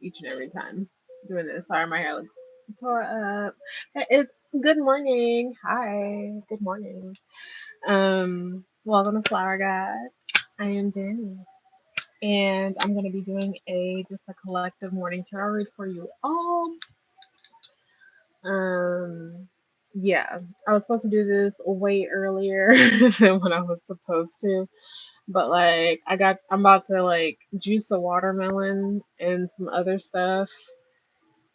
each and every time doing this. Sorry, my hair looks tore up. It's good morning. Hi, good morning. Welcome to Flower God. I am Dannii, and I'm gonna be doing a collective morning tarot read for you all. Um, yeah, I was supposed to do this way earlier than when I was supposed to. But like I'm about to like juice a watermelon and some other stuff.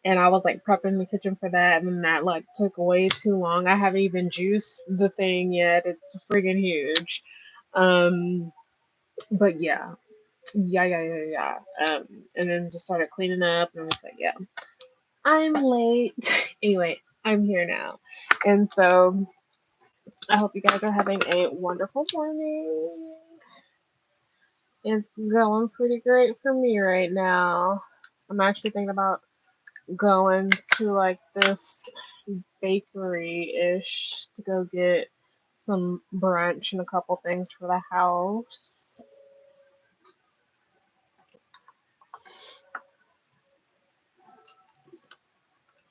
And I was like prepping the kitchen for that, and that like took way too long. I haven't even juiced the thing yet. It's friggin' huge. Um, but yeah. And then just started cleaning up, and I was like, yeah, I'm late. Anyway, I'm here now, and so I hope you guys are having a wonderful morning. It's going pretty great for me right now. I'm actually thinking about going to like this bakery ish to go get some brunch and a couple things for the house.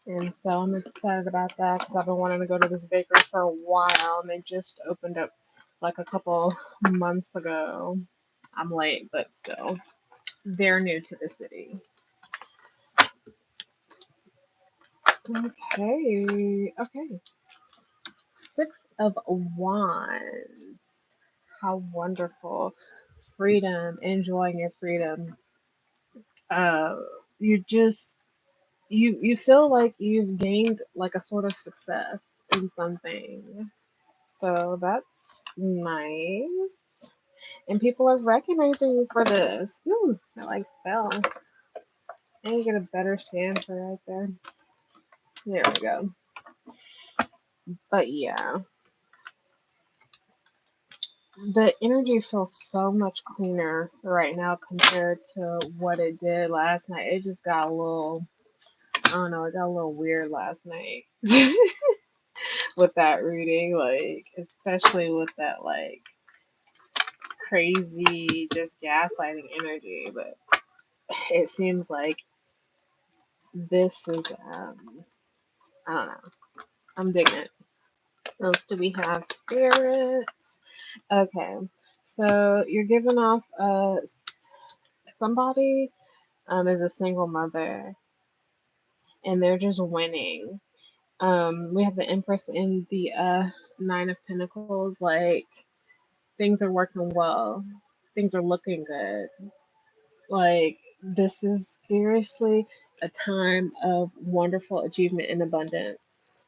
And so I'm excited about that because I've been wanting to go to this bakery for a while, and they just opened up like a couple months ago. I'm late, but still, they're new to the city. Okay. Six of Wands. How wonderful. Freedom, enjoying your freedom. Uh, you just you feel like you've gained like a sort of success in something. So that's nice. And people are recognizing you for this. Ooh, I like fell. And you get a better stand for right there. There we go. But yeah, the energy feels so much cleaner right now compared to what it did last night. It just got a little, I don't know, it got a little weird last night with that reading, like, especially with that, like, crazy, just gaslighting energy. But it seems like this is, I don't know, I'm digging it. What else do we have? Spirit. Okay, so you're giving off somebody is a single mother, and they're just winning. We have the Empress in the Nine of Pentacles. Like things are working well, things are looking good. Like this is seriously a time of wonderful achievement and abundance.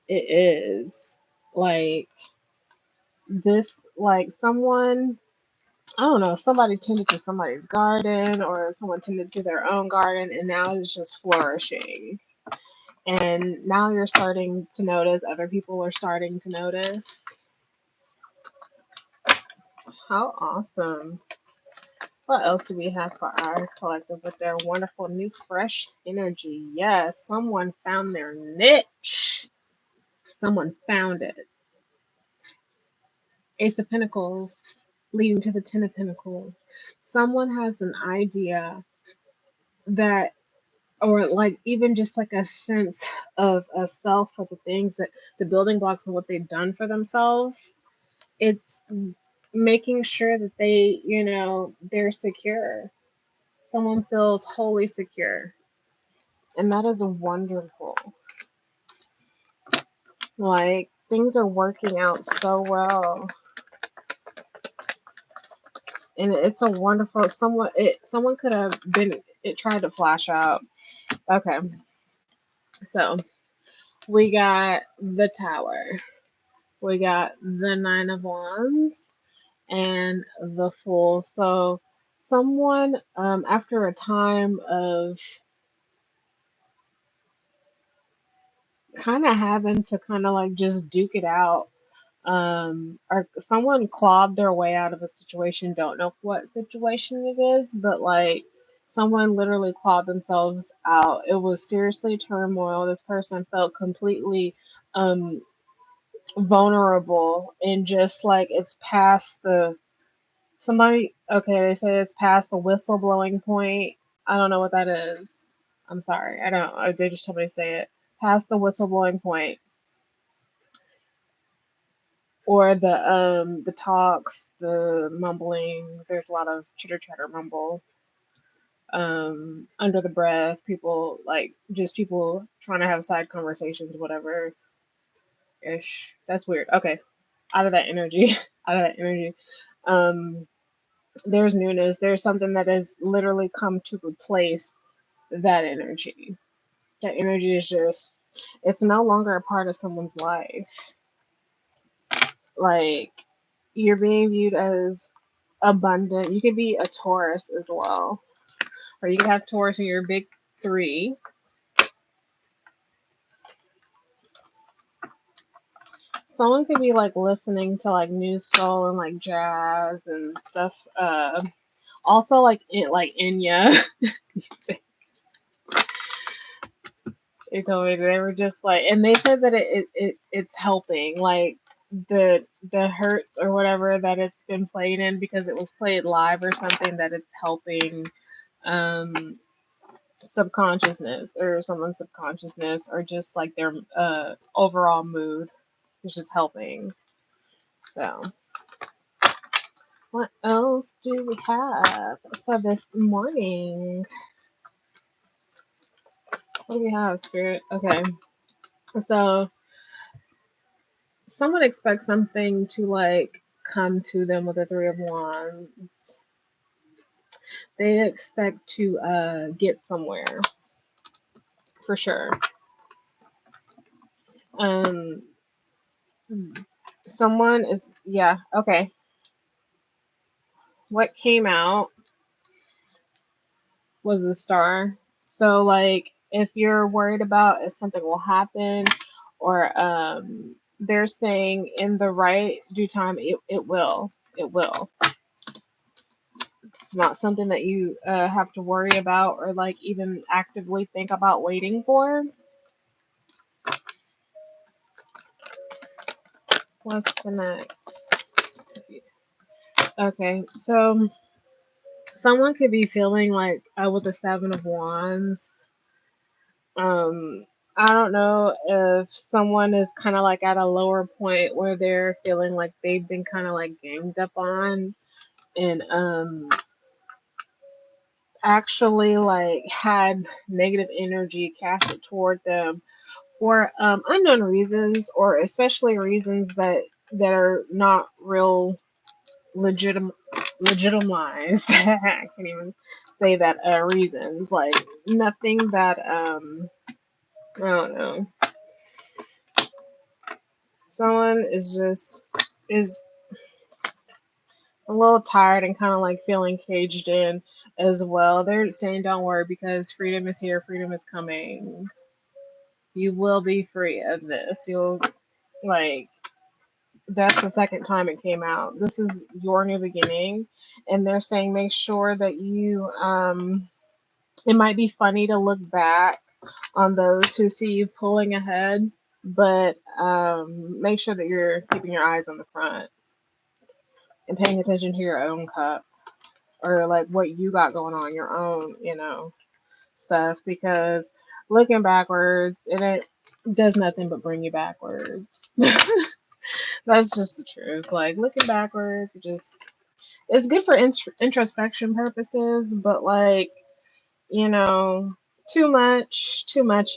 It is like this, like someone. I don't know, somebody tended to somebody's garden or someone tended to their own garden and now it's just flourishing. And now you're starting to notice, other people are starting to notice. How awesome. What else do we have for our collective with their wonderful new fresh energy? Yes, someone found their niche. Someone found it. Ace of Pentacles leading to the Ten of Pentacles. Someone has an idea that, or like even just like a sense of a self for the things that the building blocks of what they've done for themselves. It's making sure that they, they're secure. Someone feels wholly secure. And that is wonderful. Like things are working out so well. And it's a wonderful someone could have been it tried to flash out. Okay. So we got the Tower. We got the Nine of Wands and the Fool. So someone after a time of kind of having to kind of like just duke it out, or someone clawed their way out of a situation, don't know what situation it is, but like someone literally clawed themselves out. It was seriously turmoil. This person felt completely um vulnerable and just like it's past the somebody okay, they say it's past the whistleblowing point. I don't know what that is. I'm sorry. I don't. They just told me to say it. Past the whistleblowing point, or the talks, the mumblings. There's a lot of chitter chatter mumble. Under the breath, people like just people trying to have side conversations, whatever ish. That's weird. Okay, out of that energy, out of that energy. Um, there's newness. There's something that has literally come to replace that energy. That energy is just, it's no longer a part of someone's life. Like, you're being viewed as abundant. You could be a Taurus as well, or you could have Taurus in your big three. Someone could be like listening to like new soul and like jazz and stuff. Also like Enya. They told me they were just like, and they said that it's helping like the hurts or whatever that it's been played in because it was played live or something, that it's helping um subconsciousness or someone's subconsciousness, or just like their overall mood is just helping. So what else do we have for this morning? What do we have, Spirit? Okay, so someone expects something to like come to them with the Three of Wands. They expect to get somewhere for sure. Um, someone is, yeah, okay. What came out was the Star. So like if you're worried about if something will happen, or they're saying in the right due time, it will. It will. It's not something that you have to worry about or like even actively think about waiting for. What's the next? Okay, so someone could be feeling like with the Seven of Wands. Um, I don't know if someone is kind of like at a lower point where they're feeling like they've been kind of like ganged up on, and actually like had negative energy casted toward them for unknown reasons, or especially reasons that are not real legitimized. I can't even say that reasons, like nothing that I don't know. Someone is a little tired and kind of like feeling caged in as well. They're saying don't worry because freedom is here, freedom is coming. You will be free of this. You'll like, that's the second time it came out. This is your new beginning, and they're saying make sure that you it might be funny to look back on those who see you pulling ahead, but make sure that you're keeping your eyes on the front and paying attention to your own cup, or like what you got going on, your own, stuff, because looking backwards, it does nothing but bring you backwards. That's just the truth. Like looking backwards, it's good for introspection purposes, but like, you know, too much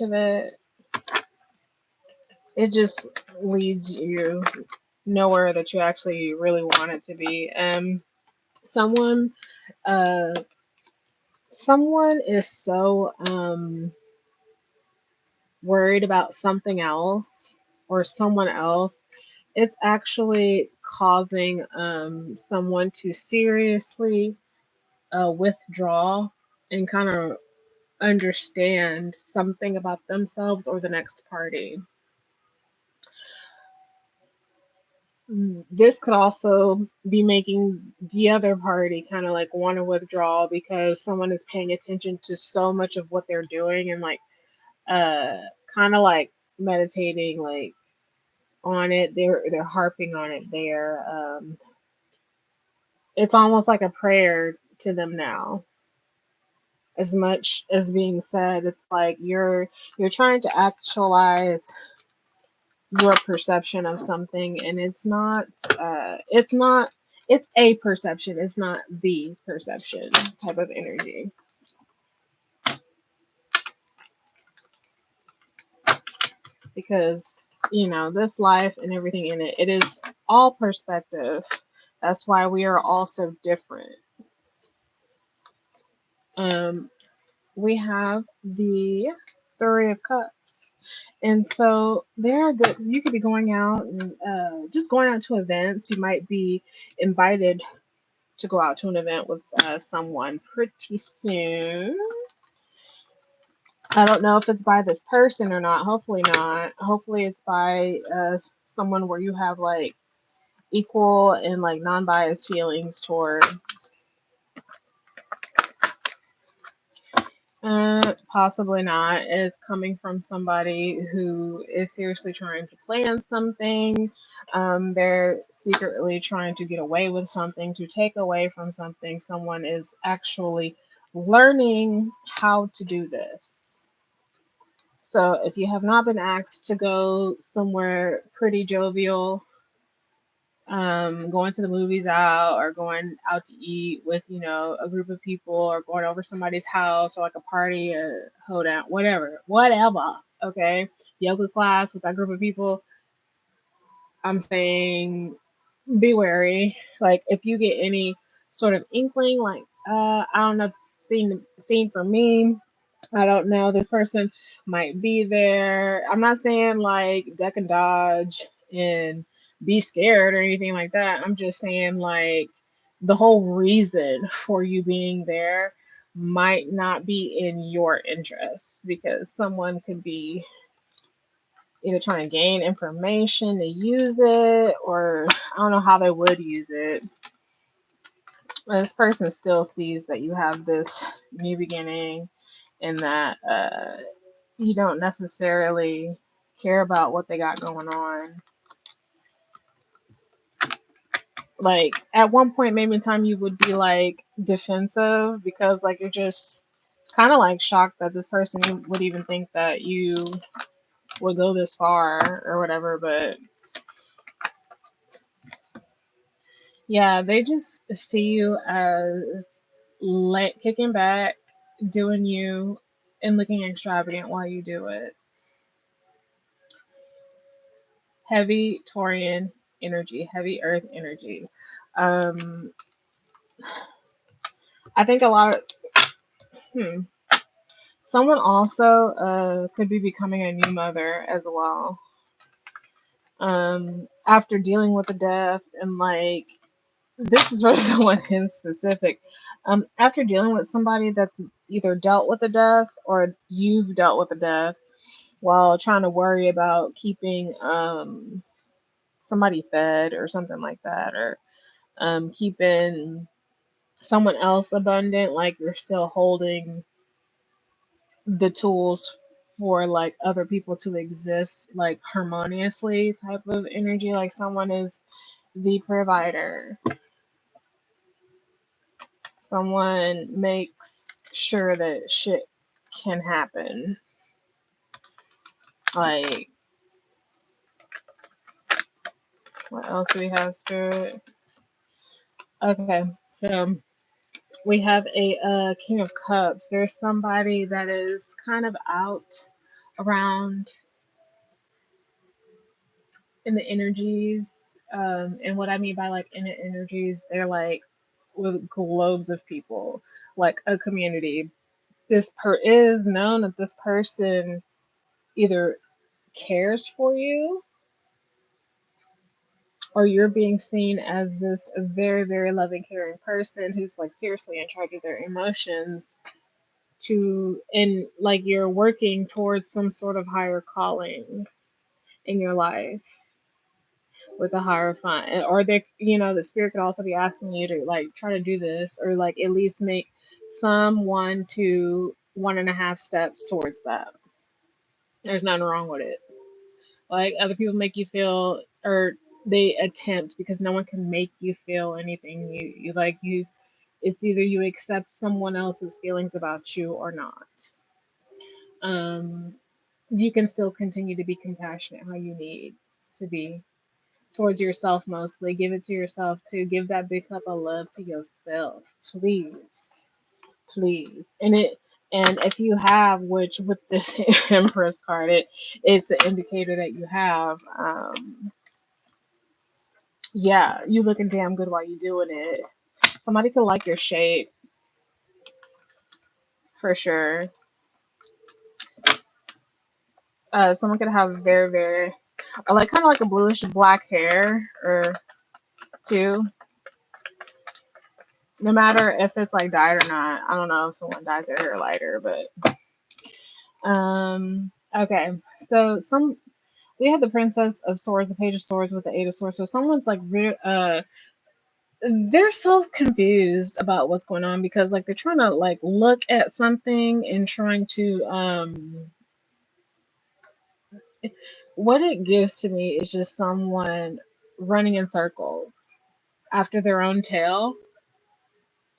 of it just leads you nowhere that you actually really want it to be. Someone, uh, someone is so worried about something else or someone else. It's actually causing someone to seriously withdraw and kind of understand something about themselves or the next party. This could also be making the other party kind of like want to withdraw because someone is paying attention to so much of what they're doing, and like uh kind of like meditating like on it. They're harping on it there. It's almost like a prayer to them now. as much as being said. It's like you're trying to actualize your perception of something, and it's a perception, it's not the perception type of energy, because this life and everything in it, it is all perspective. That's why we are all so different. um we have the Three of Cups. And so there are good, you could be going out and just going out to events. You might be invited to go out to an event with someone pretty soon. I don't know if it's by this person or not. Hopefully not. Hopefully it's by someone where you have like equal and like non-biased feelings toward. Possibly not. It's coming from somebody who is seriously trying to plan something. They're secretly trying to get away with something, to take away from something. Someone is actually learning how to do this. So if you have not been asked to go somewhere pretty jovial, going to the movies out, or going out to eat with a group of people, or going over somebody's house, or like a party, a hoedown, whatever. Okay, yoga class with that group of people. I'm saying be wary. Like if you get any sort of inkling, like I don't know, scene for me. I don't know. This person might be there. I'm not saying like duck and dodge and be scared or anything like that. I'm just saying like the whole reason for you being there might not be in your interest, because someone could be either trying to gain information to use it, or I don't know how they would use it. This person still sees that you have this new beginning, and that you don't necessarily care about what they got going on. Like at one point, maybe in time, you would be like defensive, because like you're just kind of like shocked that this person would even think that you would go this far or whatever. But yeah, they just see you as kicking back, doing you, and looking extravagant while you do it. Heavy Taurian energy, heavy Earth energy. Um, I think a lot of someone also could be becoming a new mother as well. After dealing with the death, and like this is for someone in specific. After dealing with somebody that's either dealt with the death, or you've dealt with the death, while trying to worry about keeping somebody fed or something like that, or keeping someone else abundant, like you're still holding the tools for like other people to exist like harmoniously type of energy, like someone is the provider, someone makes sure that shit can happen. Like what else do we have, spirit? Okay, so we have a King of Cups. There's somebody that is kind of out around in the energies. And what I mean by like in the energies, they're like with globes of people, like a community. This is known that this person either cares for you, or you're being seen as this very, very loving, caring person who's like seriously in charge of their emotions, to, and like you're working towards some sort of higher calling in your life with a higher fun. Or they, the spirit could also be asking you to like try to do this, or like at least make some 1 to 1.5 steps towards that. There's nothing wrong with it. Like other people make you feel, or they attempt, because no one can make you feel anything. You like you It's either you accept someone else's feelings about you or not. Um, you can still continue to be compassionate how you need to be towards yourself mostly. Give it to yourself too. Give that big cup of love to yourself. Please. Please. And if you have, which with this Empress card, it's an indicator that you have, yeah, you looking damn good while you doing it. Somebody could like your shape for sure. Someone could have very, very, or like kind of like a bluish black hair or two. No matter if it's like dyed or not. I don't know if someone dyes their hair lighter, but okay. So we have the Princess of Swords, the Page of Swords with the Eight of Swords. So someone's like they're so confused about what's going on because like they're trying to like look at something and trying to what it gives to me is just someone running in circles after their own tail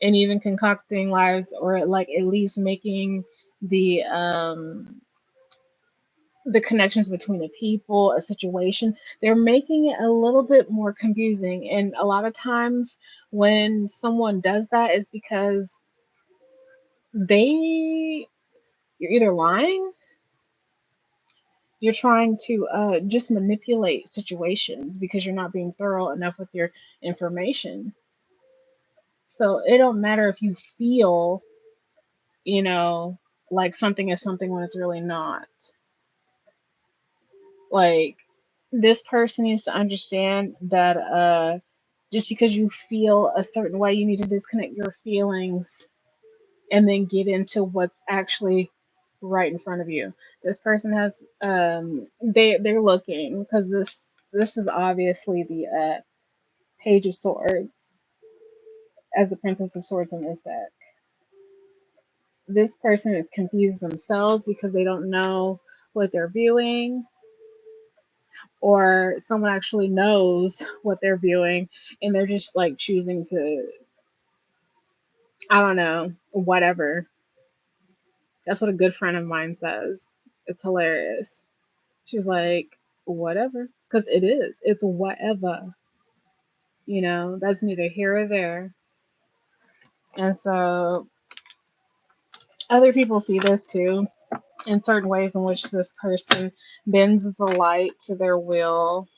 and even concocting lives or like at least making the um the connections between the people, a situation, they're making it a little bit more confusing. And a lot of times when someone does that is because they you're either lying, you're trying to just manipulate situations because you're not being thorough enough with your information. So it don't matter if you feel, you know, like something is something when it's really not. Like this person needs to understand that just because you feel a certain way, you need to disconnect your feelings and then get into what's actually right in front of you. This person has they're looking because this is obviously the Page of Swords as the Princess of Swords in this deck. This person is confused themselves because they don't know what they're viewing, or someone actually knows what they're viewing and they're just like choosing to, I don't know, whatever. That's what a good friend of mine says. It's hilarious. She's like, whatever. Because it is. It's whatever. That's neither here or there. And so other people see this too in certain ways in which this person bends the light to their will,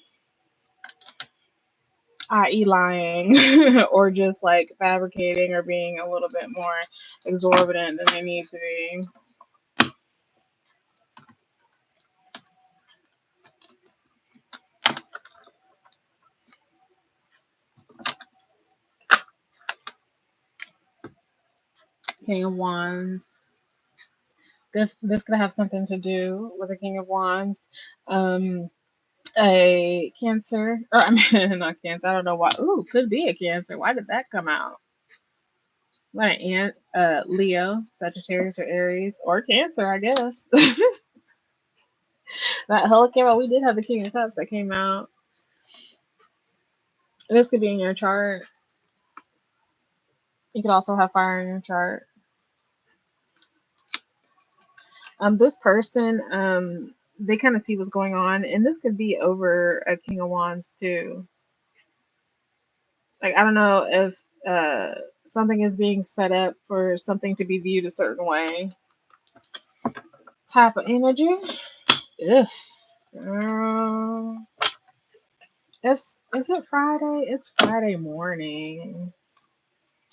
i.e., lying, or just like fabricating or being a little bit more exorbitant than they need to be. King of Wands. This could have something to do with the King of Wands. A Cancer, or I mean, not Cancer. I don't know why. Ooh, could be a Cancer. Why did that come out? What an ant? Leo, Sagittarius, or Aries, or Cancer, I guess. That hell came out. We did have the King of Cups that came out. This could be in your chart. You could also have fire in your chart. This person, they kind of see what's going on, and this could be over a King of Wands too. Like I don't know if something is being set up for something to be viewed a certain way. Type of energy. Ugh. Is it Friday? It's Friday morning.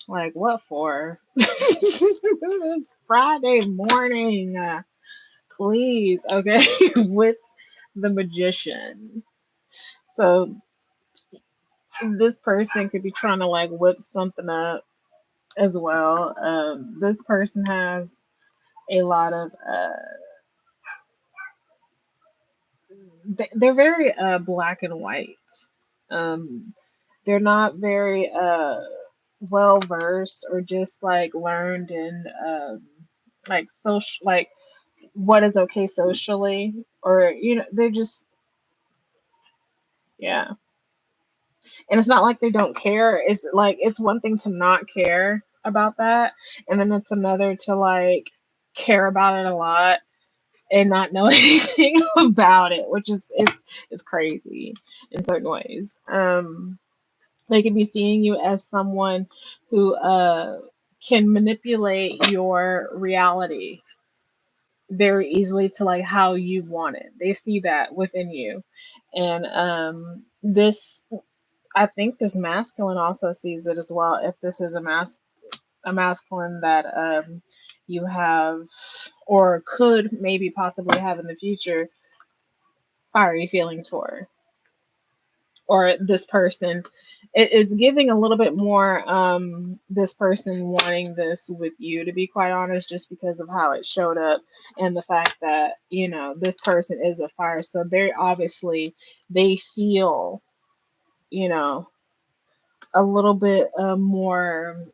Like what for? It's Friday morning. Please, okay, with the Magician. So this person could be trying to like whip something up as well. This person has a lot of they're very black and white. Um, they're not very well versed or just like learned in like social, like what is okay socially, or they're just, yeah. And it's not like they don't care. It's like it's one thing to not care about that, and then it's another to like care about it a lot and not know anything about it, which is it's crazy in certain ways. They could be seeing you as someone who can manipulate your reality very easily to like how you want it. They see that within you. And this I think this masculine also sees it as well. If this is a masculine that you have or could maybe possibly have in the future fiery feelings for, or this person, it's giving a little bit more this person wanting this with you, to be quite honest, just because of how it showed up and the fact that this person is a fire, so they're obviously they feel you know a little bit more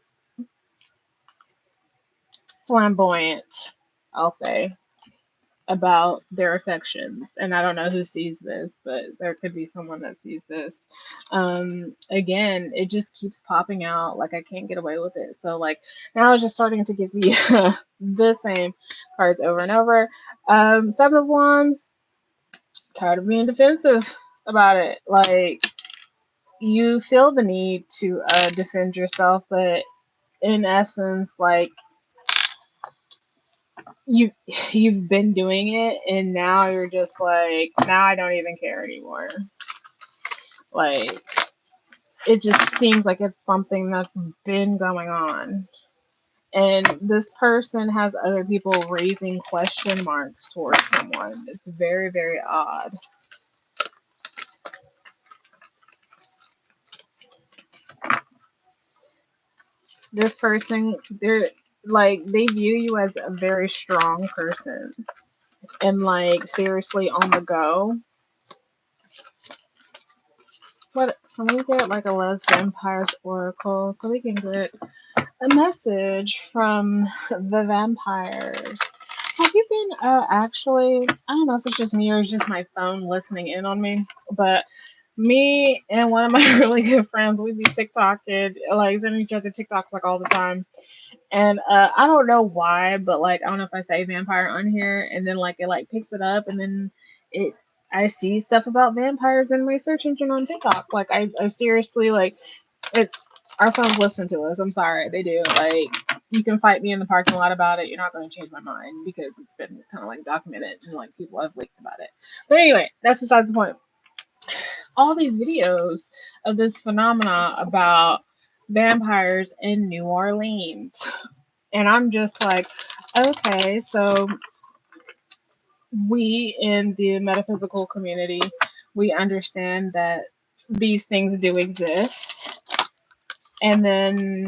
flamboyant, I'll say, about their affections. And I don't know who sees this, but there could be someone that sees this. Again, it just keeps popping out. Like I can't get away with it. So like now it's just starting to give me the same cards over and over. Seven of Wands, tired of being defensive about it. Like you feel the need to defend yourself, but in essence, like you you've been doing it and now you're just like, now I don't even care anymore. Like it just seems like it's something that's been going on, and this person has other people raising question marks towards someone. It's very, very odd. This person, they're like, they view you as a very strong person and like seriously on the go. What can we get like a Les Vampires Oracle so we can get a message from the vampires? Have you been actually, I don't know if it's just me or it's just my phone listening in on me, but me and one of my really good friends, we be TikToking, like sending each other TikToks like all the time. And I don't know why, but like I don't know if I say vampire on here and then like it like picks it up and then it I see stuff about vampires in my search engine on TikTok. Like I seriously like it. Our phones listen to us. I'm sorry, they do. Like you can fight me in the parking lot about it. You're not going to change my mind because it's been kind of like documented and like people have leaked about it. But anyway, that's besides the point. All these videos of this phenomena about vampires in New Orleans. And I'm just like, okay, so we in the metaphysical community, we understand that these things do exist. And then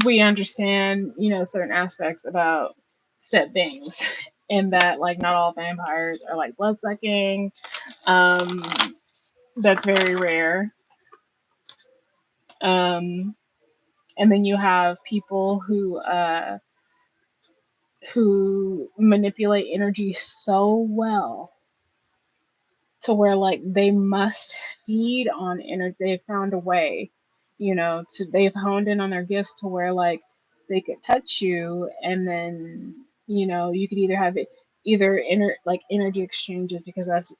we understand, certain aspects about said things. And that like not all vampires are like blood sucking. Um, that's very rare. Um, and then you have people who manipulate energy so well to where like they must feed on energy. They've found a way, they've honed in on their gifts to where like they could touch you and then, you could either have it either like energy exchanges because that's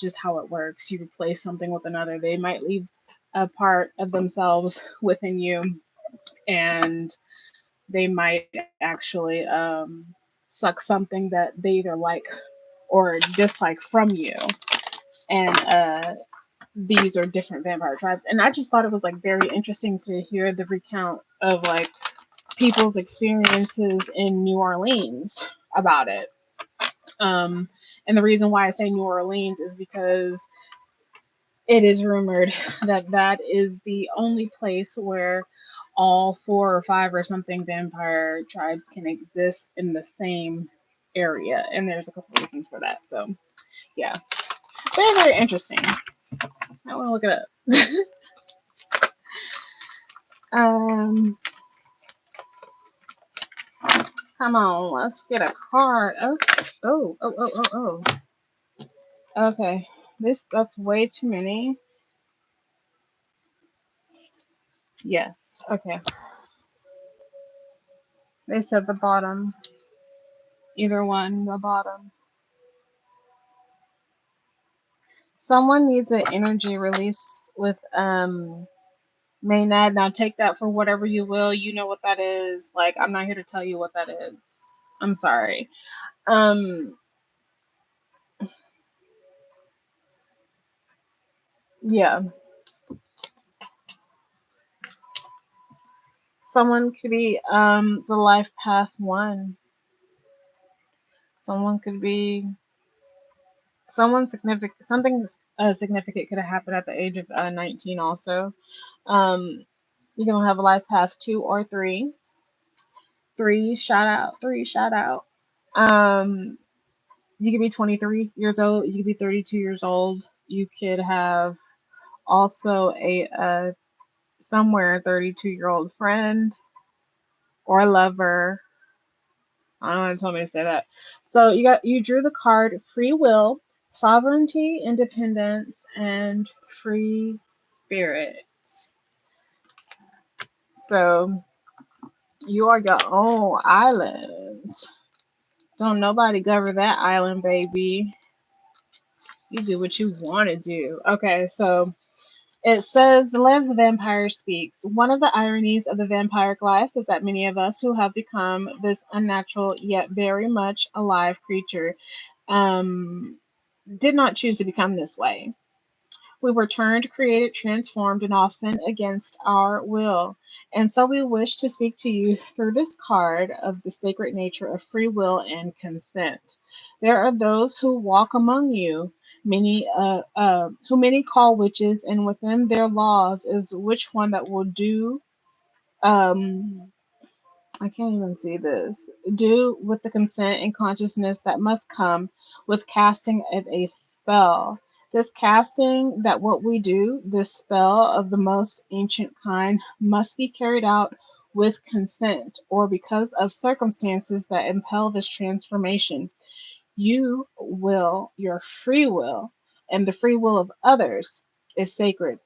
just how it works. You replace something with another. They might leave a part of themselves within you and they might actually suck something that they either like or dislike from you. And these are different vampire tribes. And I just thought it was like very interesting to hear the recount of like people's experiences in New Orleans about it. And the reason why I say New Orleans is because it is rumored that that is the only place where all four or five or something vampire tribes can exist in the same area. And there's a couple reasons for that. So, yeah, very, very interesting. I want to look it up. um, Come on, let's get a card. Oh. Okay, that's way too many. Yes. Okay. They said the bottom. Either one, the bottom. Someone needs an energy release with Maynard. Now take that for whatever you will. You know what that is. Like, I'm not here to tell you what that is. I'm sorry. Um, yeah. Someone could be the life path one. Someone could be someone significant. Something significant could have happened at the age of 19 also. You're gonna have a life path 2 or 3. 3, shout out. 3, shout out. Um, you could be 23 years old. You could be 32 years old. You could have also a somewhere 32-year-old friend or lover. I don't know why it told me to say that. So you drew the card free will, sovereignty, independence, and free spirit. So you are your own island. Don't nobody govern that island, baby. You do what you want to do. Okay, so it says the lens of vampire speaks. One of the ironies of the vampiric life is that many of us who have become this unnatural yet very much alive creature um, did not choose to become this way. We were turned, created, transformed, and often against our will. And so we wish to speak to you through this card of the sacred nature of free will and consent. There are those who walk among you, who many call witches, and within their laws is which one that will do. I can't even see this. Do with the consent and consciousness that must come with casting of a spell. This casting, that what we do, this spell of the most ancient kind, must be carried out with consent or because of circumstances that impel this transformation. You will, your free will, and the free will of others is sacred.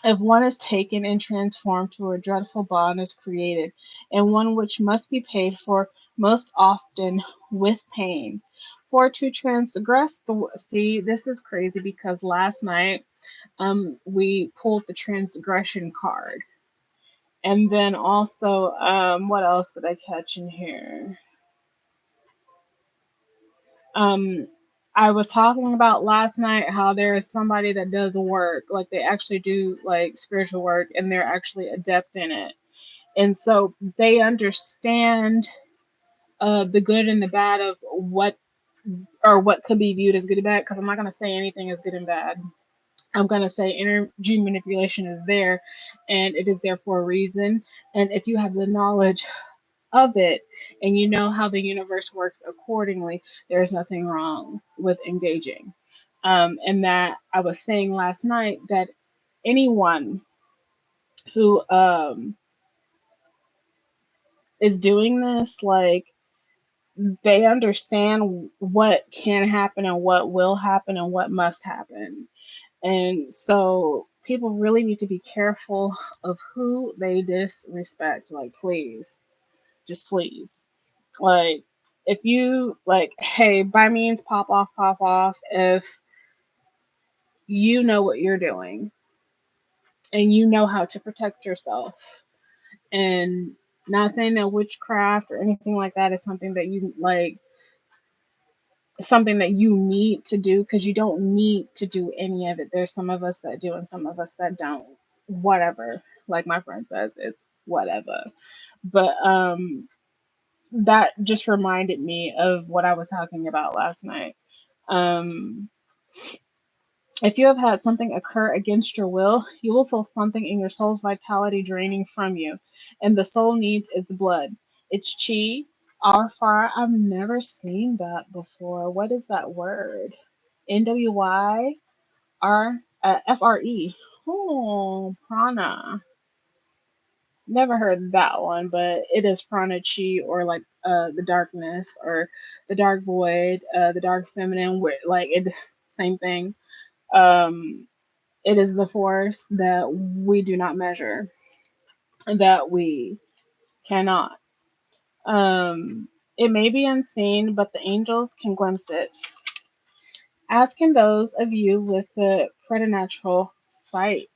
If one is taken and transformed to a dreadful bond is created, and one which must be paid for most often with pain. For to transgress the see, this is crazy because last night we pulled the transgression card. And then also what else did I catch in here? Um I was talking about last night how there is somebody that does work, like they actually do like spiritual work and they're actually adept in it. And so they understand the good and the bad of what could be viewed as good and bad. Because I'm not going to say anything is good and bad. I'm going to say energy manipulation is there, and it is there for a reason. And if you have the knowledge of it and you know how the universe works accordingly, there's nothing wrong with engaging. And that I was saying last night that anyone who is doing this, like, they understand what can happen and what will happen and what must happen. And so people really need to be careful of who they disrespect. Like, please, just please. Like, if you, like, hey, by means, pop off, pop off, if you know what you're doing and you know how to protect yourself. And not saying that witchcraft or anything like that is something that you like something that you need to do, because you don't need to do any of it. There's some of us that do and some of us that don't. Whatever. Like my friend says, it's whatever. But that just reminded me of what I was talking about last night. Um if you have had something occur against your will, you will feel something in your soul's vitality draining from you, and the soul needs its blood, its chi, our fire. I've never seen that before. What is that word? NWYR FRE. Oh, prana. Never heard that one, but it is prana chi, or like the darkness or the dark void, the dark feminine. Where like it, same thing. Um, it is the force that we do not measure, that we cannot. It may be unseen, but the angels can glimpse it, as can those of you with the preternatural sight.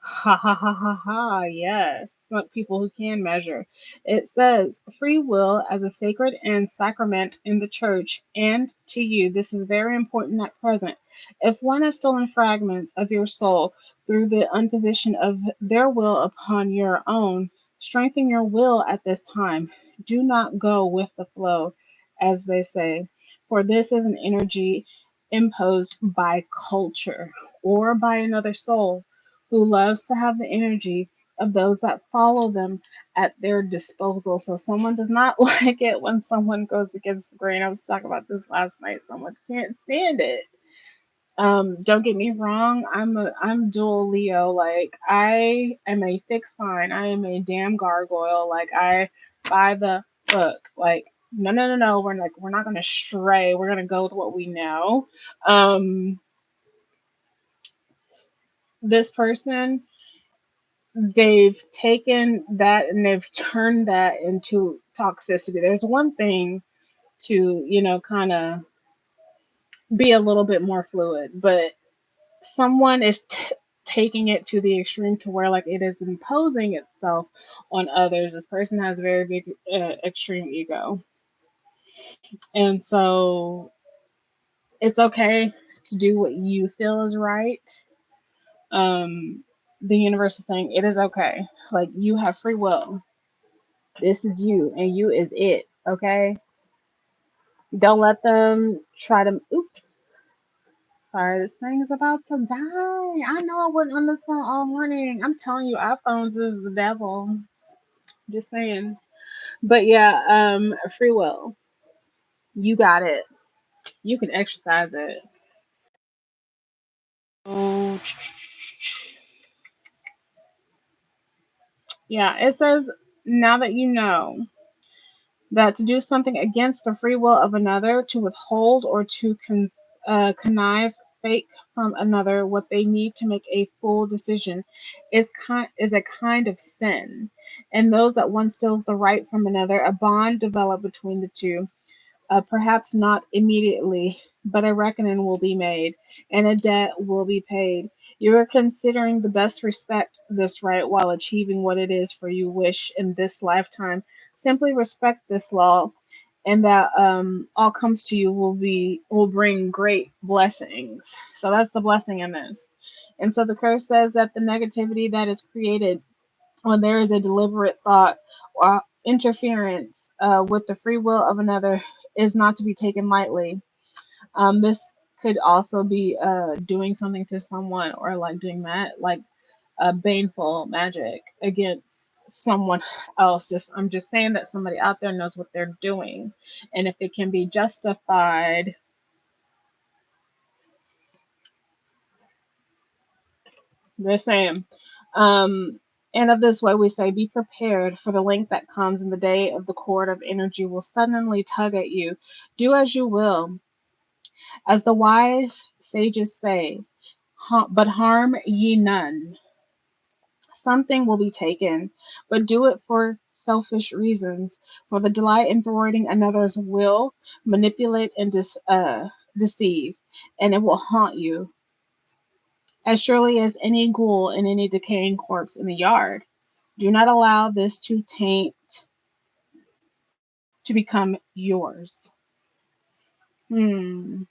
Ha ha ha ha ha. Yes. Some people who can measure. It says free will as a sacred and sacrament in the church and to you. This is very important at present. If one has stolen fragments of your soul through the unposition of their will upon your own, strengthen your will at this time. Do not go with the flow, as they say, for this is an energy imposed by culture or by another soul who loves to have the energy of those that follow them at their disposal. So someone does not like it when someone goes against the grain. I was talking about this last night. Someone can't stand it. Don't get me wrong, I'm dual Leo. Like I am a fixed sign. I am a damn gargoyle. Like I by the book. Like no. We're not gonna stray. We're gonna go with what we know. Um this person, they've taken that and they've turned that into toxicity. There's one thing to, kind of be a little bit more fluid, but someone is taking it to the extreme to where like it is imposing itself on others. This person has a very big, extreme ego. And so it's okay to do what you feel is right. Um, the universe is saying it is okay. Like you have free will. This is you, and you is it. Okay. Don't let them try to. Oops. Sorry, this thing is about to die. I know I wasn't on this phone all morning. I'm telling you, iPhones is the devil. Just saying. But yeah, free will. You got it. You can exercise it. Oh, yeah. It says now that you know that to do something against the free will of another, to withhold or to connive, fake from another what they need to make a full decision, is a kind of sin. And those that one steals the right from another, a bond developed between the two. Perhaps not immediately, but a reckoning will be made, and a debt will be paid. You are considering the best respect this right while achieving what it is for you wish in this lifetime. Simply respect this law, and that all comes to you will bring great blessings. So that's the blessing in this. And so the curse says that the negativity that is created when there is a deliberate thought or interference with the free will of another is not to be taken lightly. This could also be doing something to someone or like doing that, like baneful magic against someone else. I'm just saying that somebody out there knows what they're doing, and if it can be justified, they're saying. Um, and of this way we say, be prepared for the length that comes, in the day of the cord of energy will suddenly tug at you. Do as you will, as the wise sages say, but harm ye none. Something will be taken, but do it for selfish reasons, for the delight in thwarting another's will, manipulate and deceive, and it will haunt you as surely as any ghoul in any decaying corpse in the yard. Do not allow this to taint to become yours. Hmm.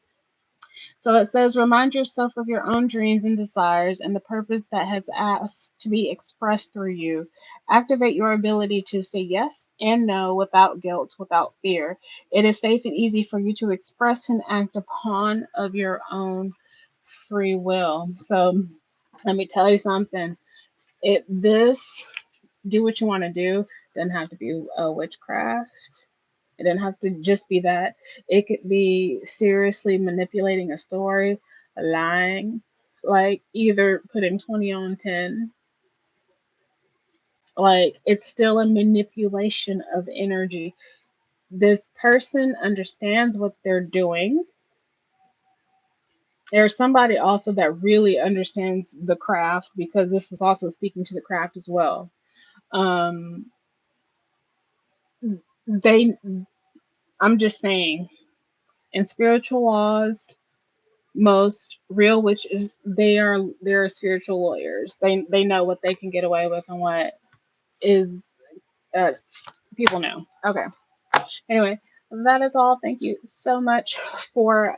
So it says, remind yourself of your own dreams and desires and the purpose that has asked to be expressed through you. Activate your ability to say yes and no without guilt, without fear. It is safe and easy for you to express and act upon of your own free will. So let me tell you something. This do what you want to do. Doesn't have to be a witchcraft. It doesn't have to just be that. It could be seriously manipulating a story, lying, like either putting 20 on 10. Like it's still a manipulation of energy. This person understands what they're doing. There's somebody also that really understands the craft, because this was also speaking to the craft as well. Um, they, I'm just saying, in spiritual laws, most real witches, they're spiritual lawyers. They know what they can get away with and what is uh, people know. Okay. Anyway, that is all. Thank you so much for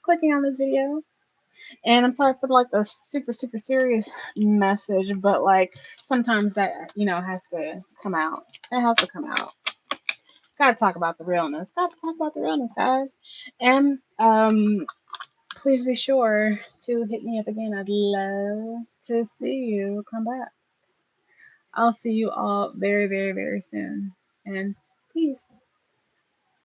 clicking on this video. And I'm sorry for like the super super serious message, but like sometimes that has to come out. It has to come out. Gotta talk about the realness. Gotta talk about the realness, guys. And please be sure to hit me up again. I'd love to see you. Come back. I'll see you all very, very, very soon. And peace.